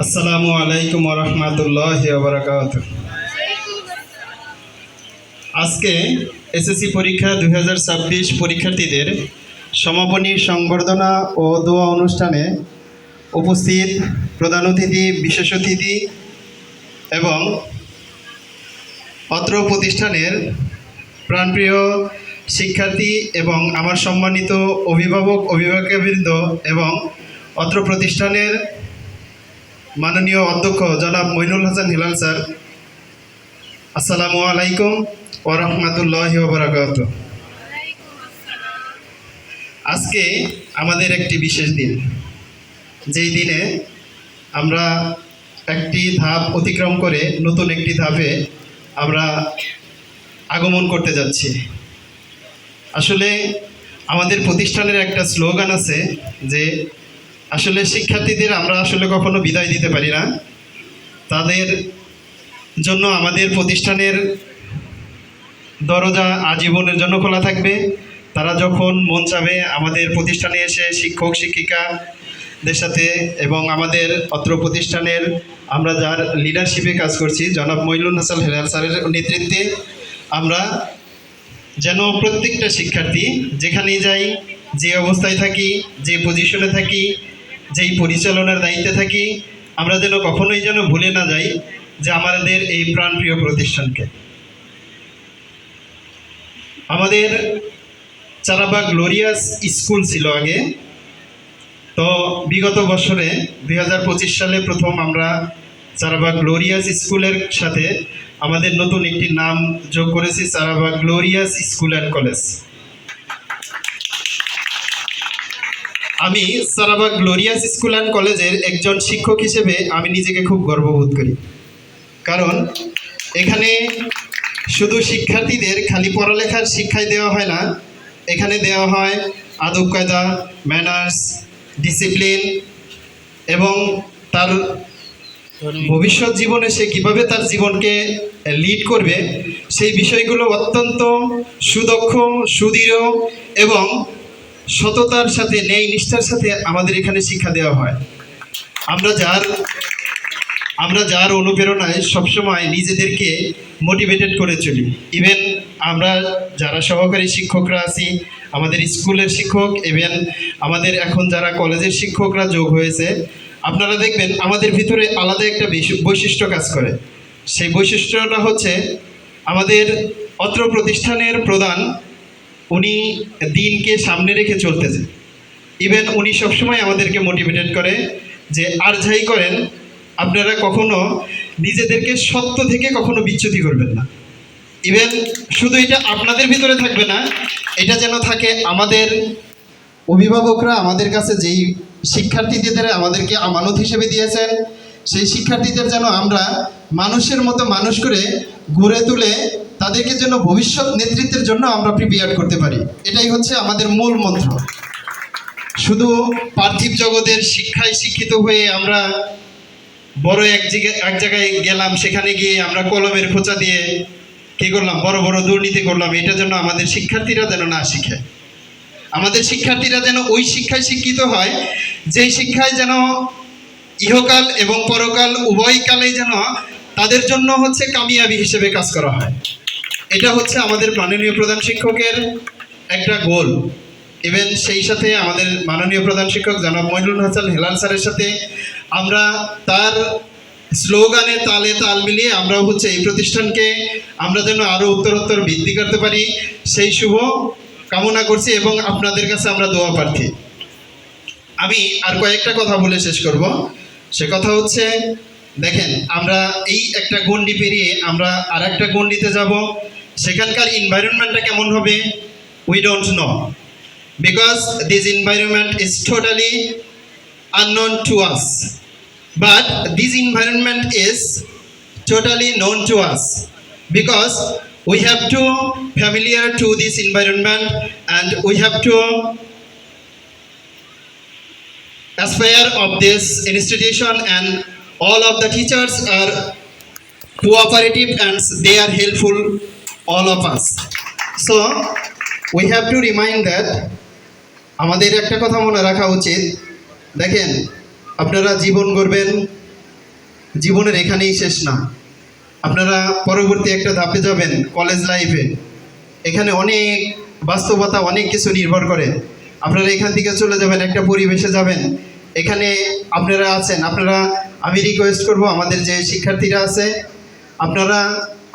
আসসালামু আলাইকুম রহমতুল্লাহি ওয়া বারাকাতুহু। আজকে এসএসসি পরীক্ষা 2026 পরীক্ষার্থীদের সমাপনী সংবর্ধনা ও দোয়া অনুষ্ঠানে উপস্থিত প্রধান অতিথি, বিশেষ অতিথি এবং অত্র প্রতিষ্ঠানের প্রাণপ্রিয় শিক্ষার্থী এবং আমার সম্মানিত অভিভাবক, অভিভাবকবৃন্দ এবং অত্র প্রতিষ্ঠানের মাননীয় অধ্যক্ষ জনাব মইনুল হাসান হিলাল স্যার, আসসালামু আলাইকুম ওয়া রাহমাতুল্লাহি ওয়া বারাকাতুহু। আজকে আমাদের একটি বিশেষ দিন, যেই দিনে আমরা একটি ধাপ অতিক্রম করে নতুন একটি ধাপে আমরা আগমন করতে যাচ্ছি। আসলে আমাদের প্রতিষ্ঠানের একটা স্লোগান আছে যে আসলে শিক্ষার্থীদের আমরা আসলে কখনো বিদায় দিতে পারি না। তাদের জন্য আমাদের প্রতিষ্ঠানের দরজা আজীবনের জন্য খোলা থাকবে। তারা যখন মন চাবে আমাদের প্রতিষ্ঠানে এসে শিক্ষক শিক্ষিকাদের সাথে এবং আমাদের অত্র প্রতিষ্ঠানের আমরা যার লিডারশিপে কাজ করছি জনাব মইনুল হাসান হিলাল স্যারের নেতৃত্বে আমরা যেন প্রত্যেকটা শিক্ষার্থী যেখানেই যাই, যে অবস্থায় থাকি, যে পজিশনে থাকি, যেই পরিচালনার দায়িত্বে থাকি, আমরা যেন কখনোই যেন ভুলে না যাই যে আমাদের এই প্রাণপ্রিয় প্রতিষ্ঠানকে। আমাদের চারাবাগ গ্লোরিয়াস স্কুল ছিল আগে, তো বিগত বছরে 2025 সালে প্রথম আমরা চারাবাগ গ্লোরিয়াস স্কুলের সাথে আমাদের নতুন একটি নাম যোগ করেছি, Charabag glorious school and college. আমি চারাবাগ গ্লোরিয়াস স্কুল অ্যান্ড কলেজের একজন শিক্ষক হিসেবে আমি নিজেকে খুব গর্ববোধ করি, কারণ এখানে শুধু শিক্ষার্থীদের খালি পড়ালেখার শিক্ষাই দেওয়া হয় না, এখানে দেওয়া হয় আদব কায়দা, ম্যানার্স, ডিসিপ্লিন এবং তার ভবিষ্যৎ জীবনে সে কীভাবে তার জীবনকে লিড করবে সেই বিষয়গুলো অত্যন্ত সুদক্ষ, সুদৃঢ় এবং সততার সাথে, ন্যায় নিষ্ঠার সাথে আমাদের এখানে শিক্ষা দেওয়া হয়। আমরা যার অনুপ্রেরণায় সবসময় নিজেদেরকে মোটিভেটেড করে চলি। ইভেন আমরা যারা সহকারী শিক্ষকরা আছি, আমাদের স্কুলের শিক্ষক, ইভেন আমাদের এখন যারা কলেজের শিক্ষকরা যোগ হয়েছে, আপনারা দেখবেন আমাদের ভিতরে আলাদা একটা বৈশিষ্ট্য কাজ করে। সেই বৈশিষ্ট্যটা হচ্ছে আমাদের অত্র প্রতিষ্ঠানের প্রধান, উনি দিনকে সামনে রেখে চলতেছে। ইভেন উনি সবসময় আমাদেরকে মোটিভেটেড করে যে আর যাই করেন আপনারা কখনো নিজেদেরকে সত্য থেকে কখনো বিচ্যুতি করবেন না। ইভেন শুধু এটা আপনাদের ভিতরে থাকবে না, এটা যেন থাকে আমাদের অভিভাবকরা আমাদের কাছে যেই শিক্ষার্থীদের আমাদেরকে আমানত হিসেবে দিয়েছেন, সেই শিক্ষার্থীদের যেন আমরা মানুষের মতো মানুষ করে গড়ে তুলে তাদেরকে যেন ভবিষ্যৎ নেতৃত্বের জন্য আমরা প্রিপেয়ার করতে পারি। এটাই হচ্ছে আমাদের মূল মন্ত্র। শুধু পার্থিব জগতের শিক্ষায় শিক্ষিত হয়ে আমরা বড় এক জায়গায় গেলাম, সেখানে গিয়ে আমরা কলমের খোঁচা দিয়ে কী করলাম, বড় বড় দুর্নীতি করলাম, এটা যেন আমাদের শিক্ষার্থীরা যেন না শিখে। আমাদের শিক্ষার্থীরা যেন ওই শিক্ষায় শিক্ষিত হয়, যেই শিক্ষায় যেন ইহকাল এবং পরকাল উভয় কালেই যেন তাদের জন্য হচ্ছে কামিয়াবি হিসেবে কাজ করা হয়। এটা হচ্ছে আমাদের মাননীয় প্রধান শিক্ষকের একটা গোল। ইভেন সেই সাথে আমাদের মাননীয় প্রধান শিক্ষক জনাব মইনুল হাসান হিলাল স্যারের সাথে আমরা তার স্লোগানে তালে তাল মিলিয়ে আমরা হচ্ছে এই প্রতিষ্ঠানকে আমরা যেন আরও উত্তরোত্তর বৃদ্ধি করতে পারি, সেই শুভ কামনা করছি এবং আপনাদের কাছে আমরা দোয়া প্রার্থী। আমি আর কয়েকটা কথা বলে শেষ করব। সে কথা হচ্ছে, দেখেন আমরা এই একটা গণ্ডি পেরিয়ে আমরা আর একটা গণ্ডিতে যাব, সেখানকার এনভায়রনমেন্টটা কেমন হবে we don't know, because this environment is totally unknown to us, but this environment is totally known to us because we have to familiar to this environment and we have to aspire of this institution, and all of the teachers are cooperative and they are helpful all of us. So we have to remind that আমাদের একটা কথা মনে রাখা উচিত, দেখেন আপনারা জীবন গড়বেন, জীবনের এখানেই শেষ না, আপনারা পরবর্তী একটা ধাপে যাবেন কলেজ লাইফে। এখানে অনেক বাস্তবতা, অনেক কিছু নির্ভর করে। আপনারা এখান থেকে চলে যাবেন, একটা পরিবেশে যাবেন, এখানে আপনারা আছেন, আমি রিকোয়েস্ট করব আমাদের যে শিক্ষার্থীরা আছে, আপনারা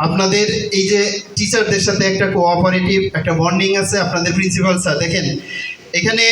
আপনাদের এই যে টিচারদের সাথে একটা কোঅপারেটিভ একটা বন্ডিং আছে। আপনাদের প্রিন্সিপাল স্যার দেখেন, এখানে